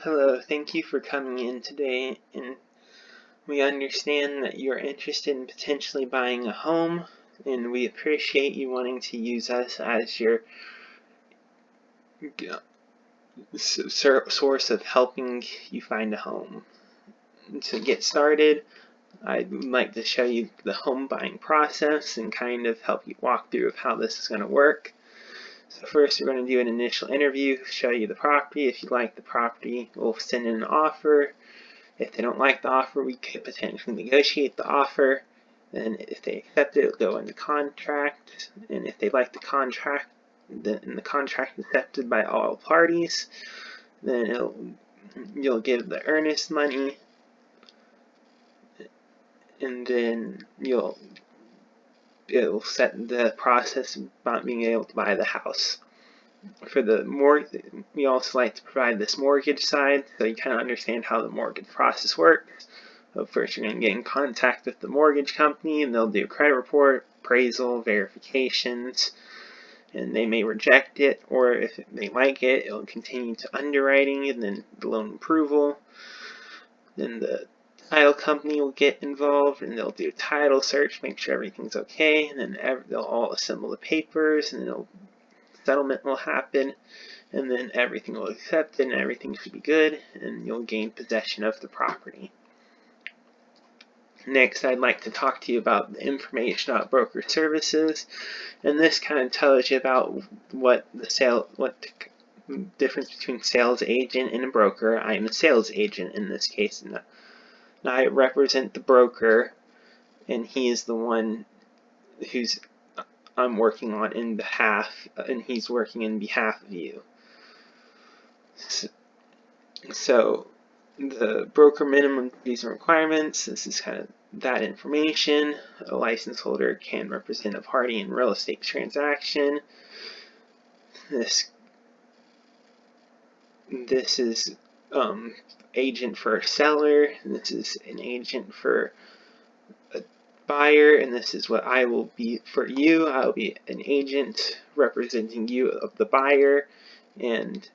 Hello, thank you for coming in today, and we understand that you're interested in potentially buying a home, and we appreciate you wanting to use us as your source of helping you find a home. To get started, I'd like to show you the home buying process and kind of help you walk through of how this is going to work. So first we're going to do an initial interview, show you the property. If you like the property, we'll send in an offer. If they don't like the offer, we could potentially negotiate the offer. And if they accept it, it'll go into contract. And if they like the contract, then the contract is accepted by all parties, then you'll give the earnest money, and then it'll set the process about being able to buy the house. For the mortgage, we also like to provide this mortgage side, so you kind of understand how the mortgage process works. So first, you're going to get in contact with the mortgage company, and they'll do a credit report, appraisal, verifications, and they may reject it, or if they like it, it'll continue to underwriting, and then the loan approval. Then the title company will get involved, and they'll do a title search, make sure everything's okay, and then they'll all assemble the papers, and then settlement will happen, and then everything will accept, and everything should be good, and you'll gain possession of the property. Next, I'd like to talk to you about the information about broker services, and this kind of tells you about what the difference between sales agent and a broker. I am a sales agent in this case, and I represent the broker, and he is the one who's I'm working on in behalf, and he's working in behalf of you. So the broker minimum duties and requirements, this is kind of that information. A license holder can represent a party in real estate transaction. This is agent for a seller. This is an agent for a buyer, and this is what I will be for you. I will be an agent representing you of the buyer, and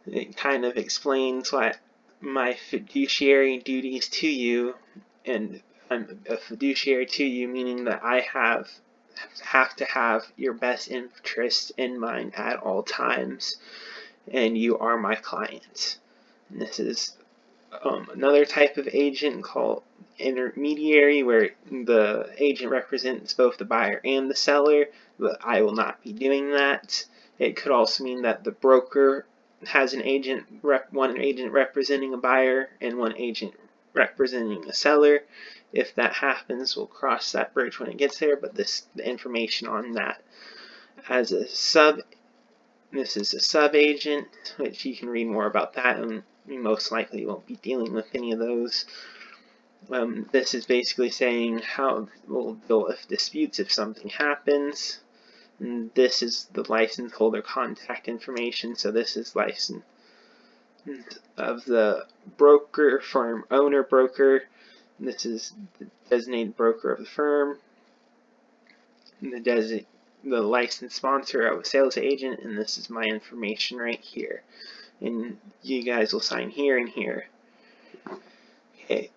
it kind of explains what my fiduciary duties to you, and I'm a fiduciary to you, meaning that I have to have your best interest in mind at all times, and you are my client. And this is another type of agent called intermediary, where the agent represents both the buyer and the seller, but I will not be doing that. It could also mean that the broker has one agent representing a buyer and one agent representing a seller. If that happens, we'll cross that bridge when it gets there, but the information on that as this is a sub-agent, which you can read more about that, and we most likely won't be dealing with any of those. This is basically saying how we'll deal with disputes if something happens. And this is the license holder contact information, so this is license of the broker, firm owner broker. And this is the designated broker of the firm, and the licensed sponsor of a sales agent, and this is my information right here. And you guys will sign here and here. Okay.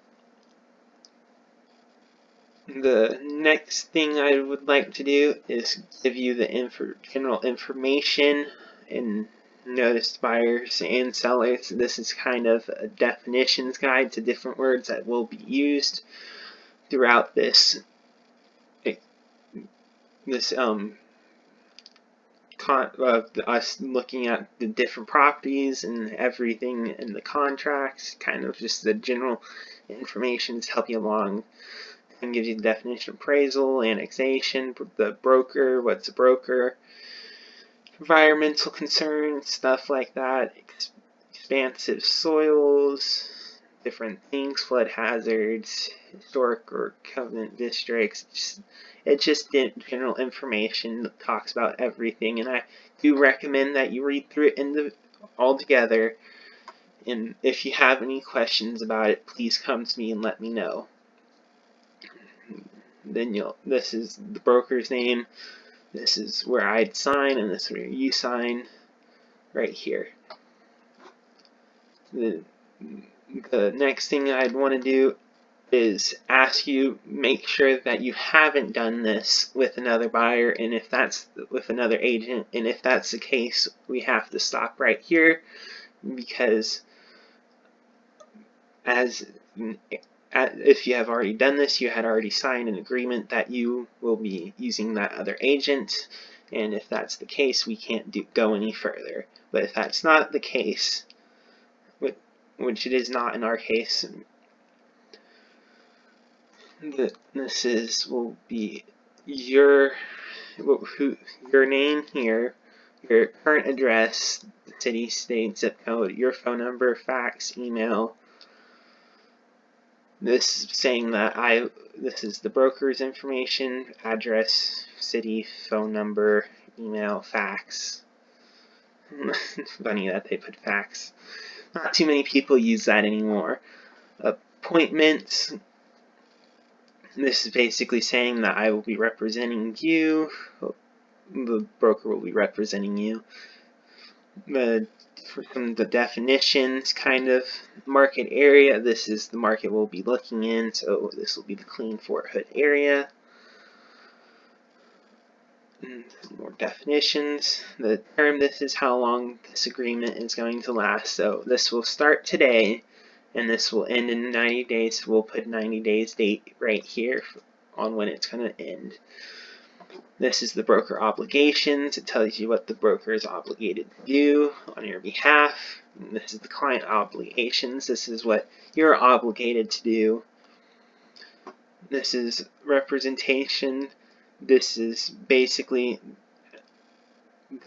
The next thing I would like to do is give you the general information and notice buyers and sellers. This is kind of a definitions guide to different words that will be used throughout us looking at the different properties and everything in the contracts, kind of just the general information to help you along, and gives you the definition of appraisal, annexation, the broker, what's a broker, environmental concerns, stuff like that, expansive soils, different things, flood hazards, historic or covenant districts. It's just general information that talks about everything, and I do recommend that you read through it all together. And if you have any questions about it, please come to me and let me know. Then this is the broker's name, this is where I'd sign, and this is where you sign right here. The next thing I'd want to do is ask you, make sure that you haven't done this with another buyer, and if that's with another agent, and if that's the case, we have to stop right here, because if you have already done this, you had already signed an agreement that you will be using that other agent, and if that's the case, we can't go any further. But if that's not the case, which it is not in our case, will be your name here, your current address, city, state, zip code, your phone number, fax, email. This saying that this is the broker's information, address, city, phone number, email, fax. Funny that they put fax. Not too many people use that anymore. Appointments. This is basically saying that I will be representing you. The broker will be representing you. From the definitions, kind of market area, this is the market we'll be looking in, so this will be the clean Fort Hood area. And more definitions. The term, this is how long this agreement is going to last. So this will start today, and this will end in 90 days. So we'll put 90 days date right here on when it's going to end. This is the broker obligations. It tells you what the broker is obligated to do on your behalf. And this is the client obligations. This is what you're obligated to do. This is representation. This is basically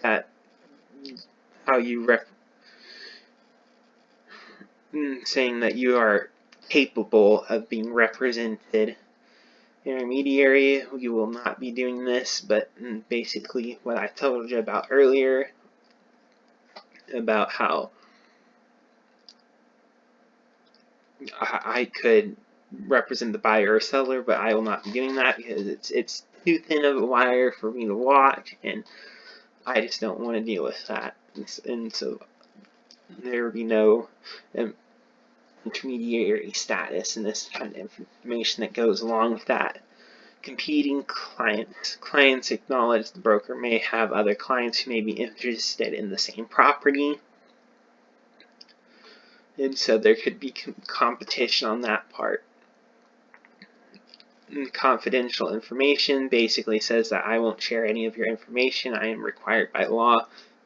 that how you saying that you are capable of being represented. Intermediary, you will not be doing this, but basically what I told you about earlier, about how I could represent the buyer or seller, but I will not be doing that because it's too thin of a wire for me to walk, and I just don't want to deal with that. And so there will be no intermediary status and this kind of information that goes along with that. Competing clients. Clients acknowledge the broker may have other clients who may be interested in the same property, and so there could be competition on that part. And confidential information basically says that I won't share any of your information. I am required by law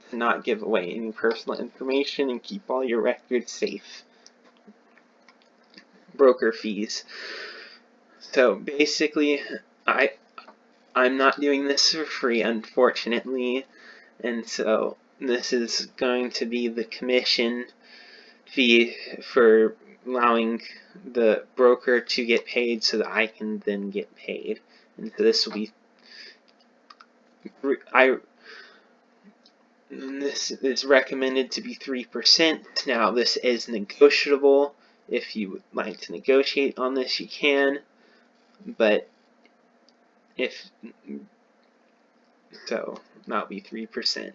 to not give away any personal information and keep all your records safe. Broker fees. So basically, I'm not doing this for free, unfortunately, and so this is going to be the commission fee for allowing the broker to get paid so that I can then get paid. And so this will be this is recommended to be 3%. Now this is negotiable. If you would like to negotiate on this, you can, but if so, that'll be 3%.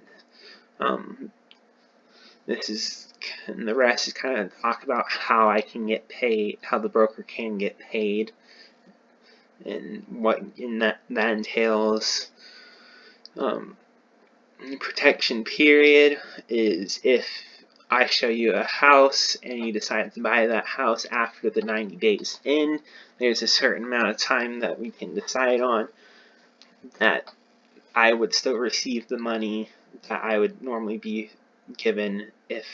This is, and the rest is kind of talk about how I can get paid, how the broker can get paid, and what that entails. Protection period is if I show you a house and you decide to buy that house after the 90 days end, there's a certain amount of time that we can decide on that I would still receive the money that I would normally be given if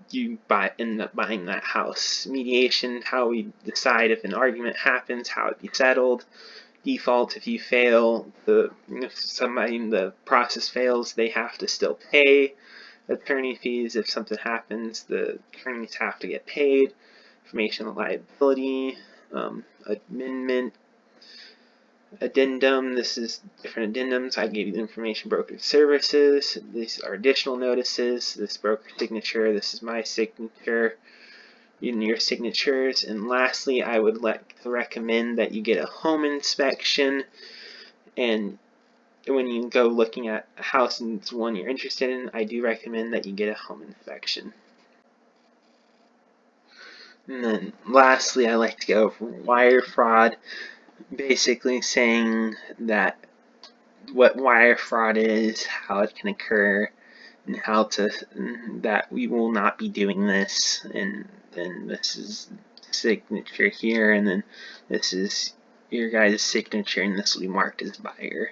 you end up buying that house. Mediation, how we decide if an argument happens, how it be settled. Default, if you fail, if somebody in the process fails, they have to still pay. Attorney fees, if something happens, the attorneys have to get paid. Information liability, amendment, addendum. This is different addendums. I gave you the information brokerage services. These are additional notices. This broker signature. This is my signature. Your signatures. And lastly, I would like to recommend that you get a home inspection. And when you go looking at a house and it's one you're interested in, I do recommend that you get a home inspection. And then lastly, I like to go over wire fraud, basically saying that what wire fraud is, how it can occur, and how to that we will not be doing this. And then this is signature here, and then this is your guys' signature, and this will be marked as buyer.